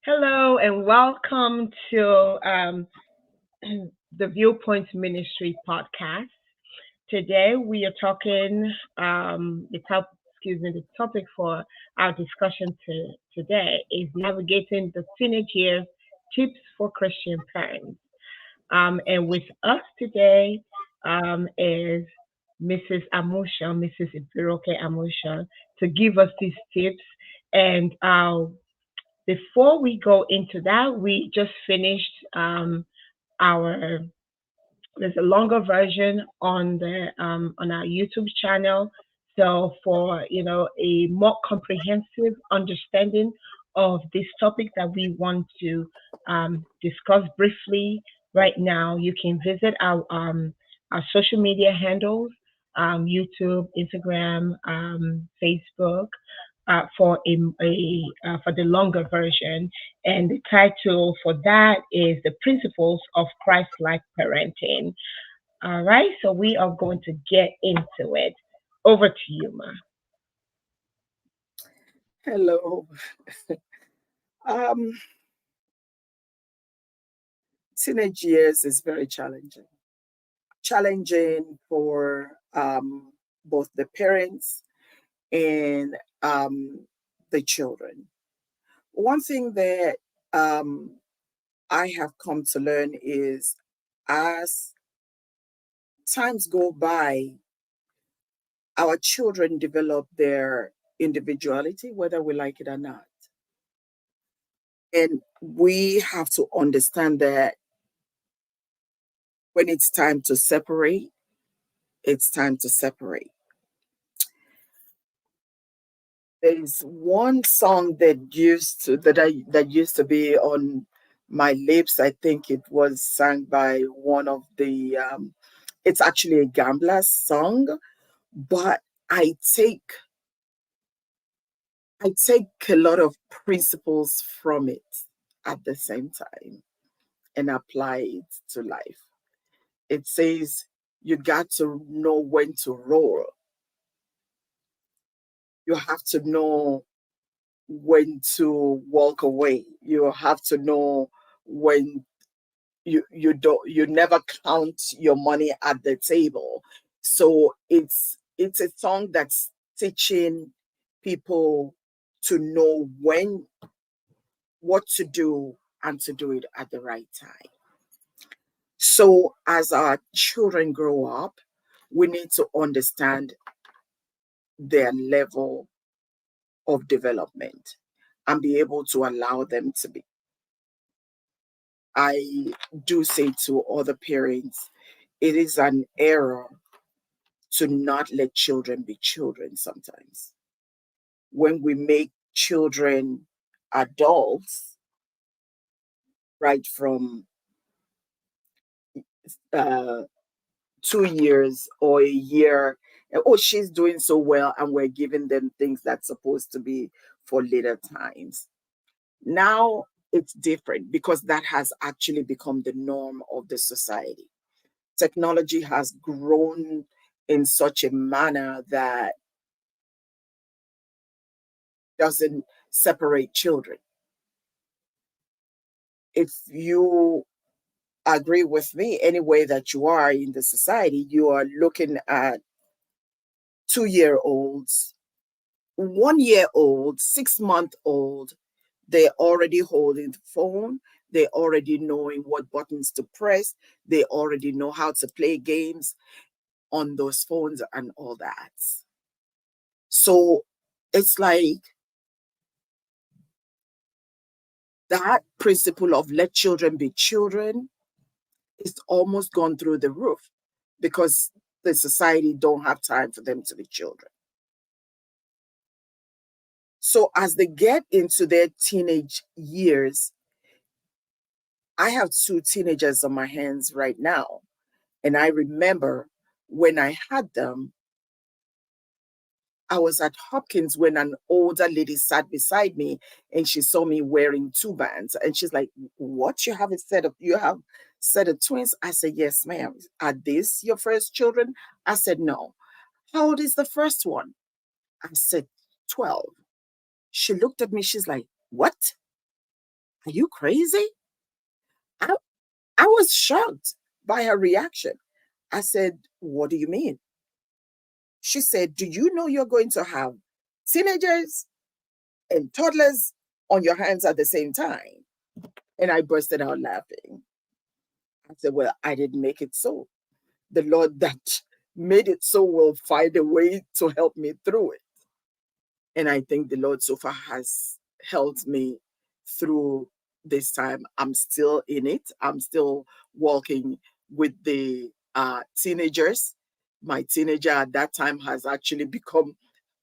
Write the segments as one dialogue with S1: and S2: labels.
S1: Hello and welcome to the Viewpoints Ministry podcast. Today we are talking the topic for our discussion today is navigating the teenage years, tips for Christian parents. And with us today is Mrs. Ibiroke Amusha, to give us these tips. And before we go into that, we just finished our there's a longer version on the on our YouTube channel. So for a more comprehensive understanding of this topic that we want to discuss briefly right now, you can visit our social media handles, YouTube, Instagram, Facebook, for the longer version. And the title for that is The Principles of Christ-like Parenting. All right, so we are going to get into it. Over to you, Ma.
S2: Hello. Um, Teenage years is very challenging. Challenging for both the parents and the children. One thing that I have come to learn is as times go by, our children develop their individuality, whether we like it or not. And we have to understand that when it's time to separate, it's time to separate. There's one song that used to be on my lips. I think it was sung by one of the it's actually a Gambler song, but I take I take a lot of principles from it at the same time and apply it to life. It says you got to know when to roar. You have to know when to walk away. You have to know when you never count your money at the table. So it's a song that's teaching people to know when what to do and to do it at the right time. So as our children grow up, we need to understand their level of development and be able to allow them to be. I do say to other parents, it is an error to not let children be children sometimes. When we make children adults, right from uh, 2 years or a year, oh, she's doing so well, and we're giving them things that's supposed to be for later times. Now it's different because that has actually become the norm of the society. Technology has grown in such a manner that doesn't separate children. If you agree with me, any way that you are in the society, you are looking at 2-year-olds, 1 year old, 6 month old, they're already holding the phone. They already knowing what buttons to press. They already know how to play games on those phones and all that. So it's like that principle of let children be children is almost gone through the roof because the society don't have time for them to be children. So as they get into their teenage years, I have two teenagers on my hands right now. And I remember when I had them, I was at Hopkins when an older lady sat beside me and she saw me wearing two bands. And she's like, what? You have a set of twins? I said, yes, ma'am. Are these your first children? I said, no. How old is the first one? I said, 12. She looked at me. She's like, what? Are you crazy? I, I was shocked by her reaction. I said, what do you mean? She said, do you know you're going to have teenagers and toddlers on your hands at the same time? And I bursted out laughing. I said, well, I didn't make it so. The Lord that made it so will find a way to help me through it. And I think the Lord so far has helped me through this time. I'm still in it. I'm still walking with the teenagers. My teenager at that time has actually become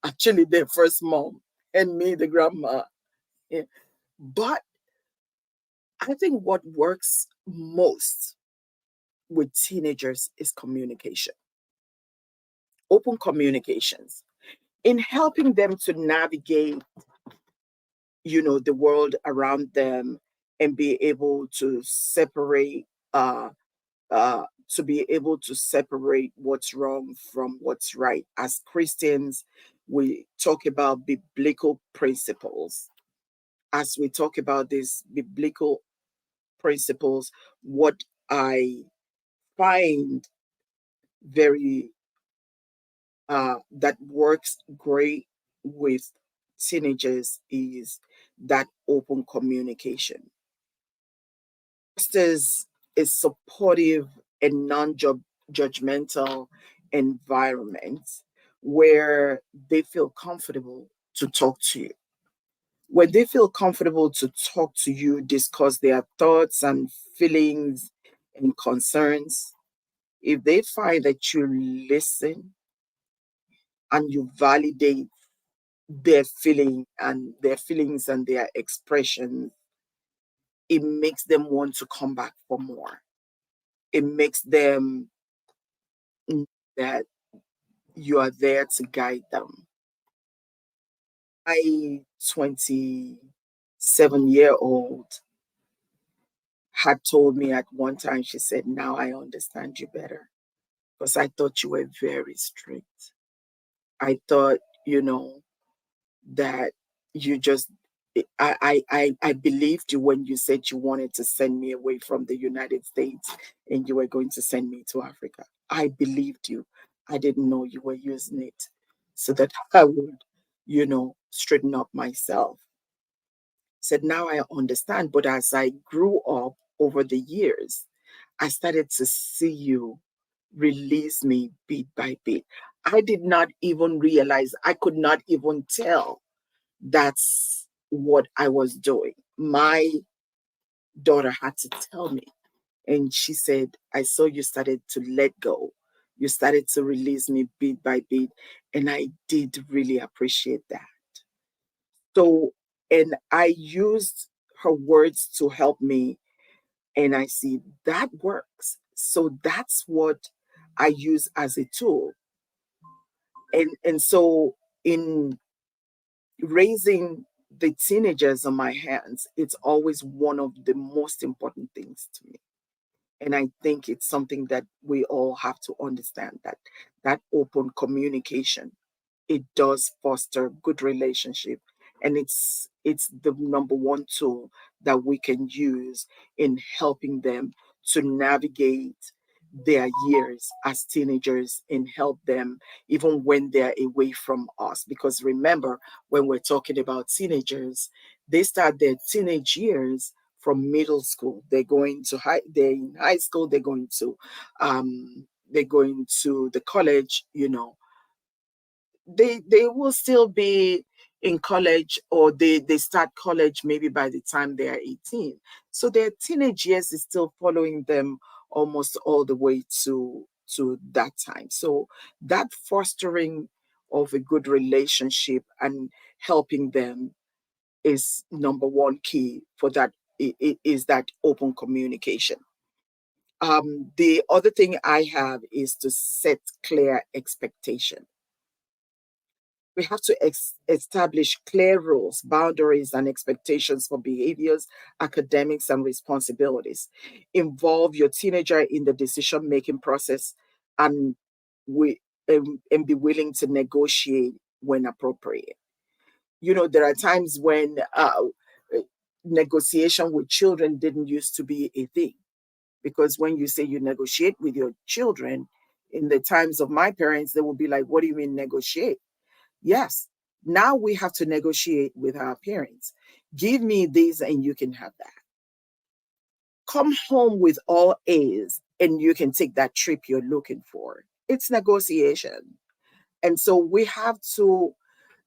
S2: actually their first mom and me, the grandma. Yeah. But I think what works most with teenagers is communication, open communications, in helping them to navigate, the world around them and be able to separate, uh, to be able to separate what's wrong from what's right. As Christians, we talk about biblical principles. As we talk about these biblical principles, what I find very that works great with teenagers is that open communication. Fosters a supportive and non-judgmental environment where they feel comfortable to talk to you. When they feel comfortable to talk to you, discuss their thoughts and feelings and concerns, if they find that you listen and you validate their feelings and their expression, it makes them want to come back for more. It makes them know that you are there to guide them. My 27-year-old had told me at one time, she said, now I understand you better because I thought you were very strict. I thought, that you just I believed you when you said you wanted to send me away from the United States and you were going to send me to Africa. I believed you. I didn't know you were using it so that I would, straighten up myself. Said now I understand. But as I grew up over the years, I started to see you release me bit by bit. I did not even realize, I could not even tell that's what I was doing. My daughter had to tell me. And she said, I saw you started to let go. You started to release me bit by bit. And I did really appreciate that. So, and I used her words to help me. And I see that works. So that's what I use as a tool. And so in raising the teenagers on my hands, it's always one of the most important things to me. And I think it's something that we all have to understand, that open communication, it does foster good relationship, and it's the number one tool that we can use in helping them to navigate their years as teenagers and help them even when they're away from us. Because remember, when we're talking about teenagers, they start their teenage years from middle school. They're in high school, they're going to the college, they will still be in college, or they start college maybe by the time they are 18. So their teenage years is still following them almost all the way to that time. So that fostering of a good relationship and helping them is number one key for that, is that open communication. The other thing I have is to set clear expectation. We have to establish clear rules, boundaries, and expectations for behaviors, academics, and responsibilities. Involve your teenager in the decision making process, and we and be willing to negotiate when appropriate. There are times when negotiation with children didn't used to be a thing, because when you say you negotiate with your children, in the times of my parents, they would be like, what do you mean negotiate? Yes, now we have to negotiate with our parents. Give me this and you can have that. Come home with all A's and you can take that trip you're looking for. It's negotiation. And so we have to,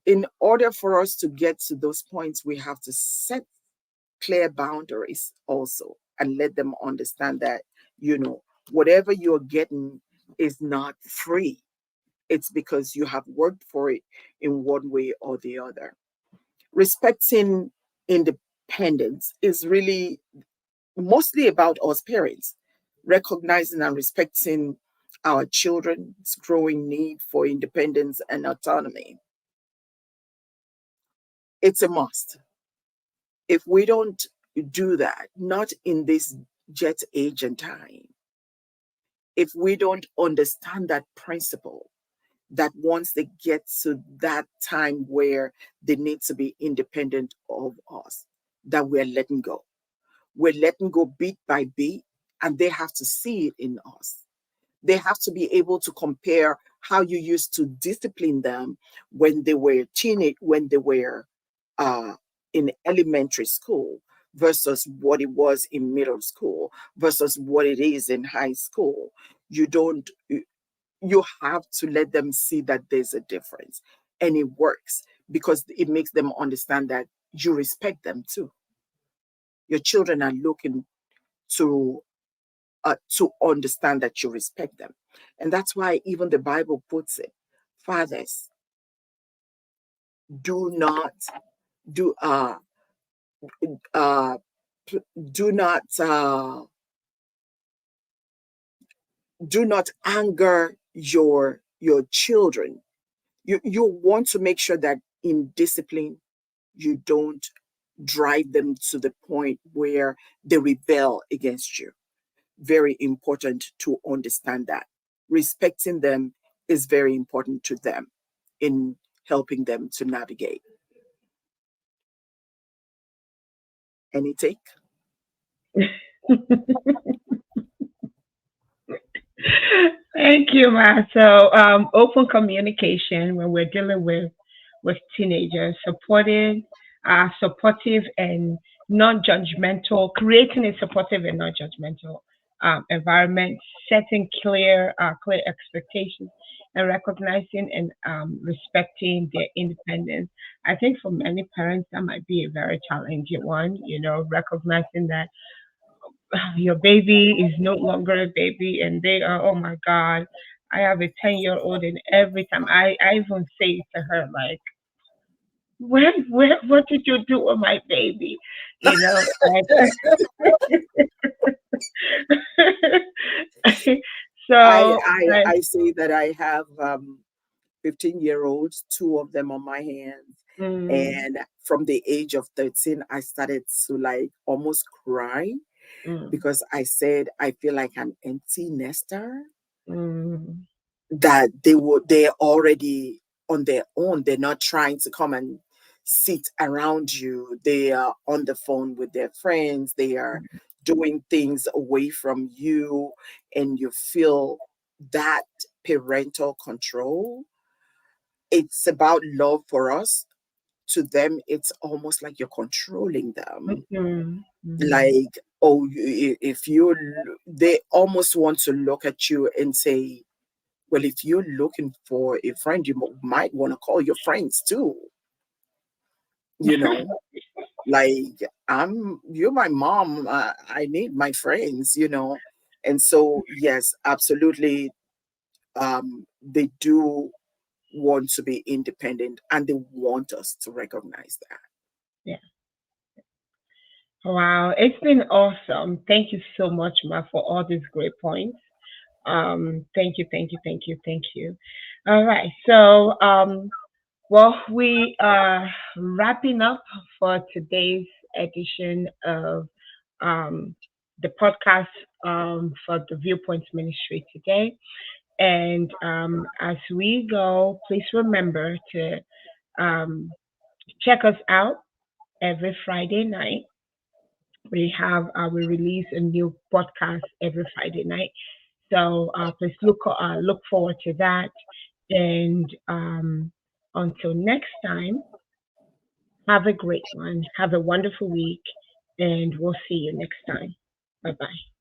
S2: in order for us to get to those points, we have to set clear boundaries also and let them understand that, whatever you're getting is not free. It's because you have worked for it in one way or the other. Respecting independence is really mostly about us parents, recognizing and respecting our children's growing need for independence and autonomy. It's a must. If we don't do that, not in this jet age and time, if we don't understand that principle, that once they get to that time where they need to be independent of us, that we're letting go. We're letting go beat by beat, and they have to see it in us. They have to be able to compare how you used to discipline them when they were when they were uh, in elementary school versus what it was in middle school versus what it is in high school. You don't you have to let them see that there's a difference, and it works because it makes them understand that you respect them too. Your children are looking to to understand that you respect them. And that's why even the Bible puts it, fathers, do not do uh do not do not anger your children. You want to make sure that in discipline you don't drive them to the point where they rebel against you. Very important to understand that. Respecting them is very important to them in helping them to navigate. Any take?
S1: Thank you, Ma. So, open communication when we're dealing with teenagers, supportive and non-judgmental, creating a supportive and non-judgmental environment, setting clear expectations, and recognizing and respecting their independence. I think for many parents that might be a very challenging one. Recognizing that your baby is no longer a baby and they are, oh my god, I have a 10-year-old, and every time I even say to her like, where what did you do with my baby, you know
S2: I,
S1: so
S2: I
S1: like,
S2: I say that I have 15-year-olds, two of them on my hands.
S1: mm,
S2: And from the age of 13, I started to like almost cry
S1: mm,
S2: because I said I feel like an empty nester,
S1: mm,
S2: that they're already on their own. They're not trying to come and sit around you. They are on the phone with their friends. They are doing things away from you, and you feel that parental control. It's about love for us. To them, it's almost like you're controlling them.
S1: mm, mm,
S2: Like, oh, if you, they almost want to look at you and say, well, if you're looking for a friend, you might want to call your friends too. You know, like, you're my mom. I need my friends. And so, yes, absolutely. They do want to be independent and they want us to recognize that.
S1: yeah. Wow, it's been awesome. Thank you so much, Ma, for all these great points. Thank you, thank you, thank you, thank you. All right. So, well, we are wrapping up for today's edition of um, the podcast for the Viewpoints Ministry today. And as we go, please remember to um, check us out every Friday night. We release a new podcast every Friday night. So please look forward to that. And until next time, have a great one. Have a wonderful week, and we'll see you next time. Bye bye.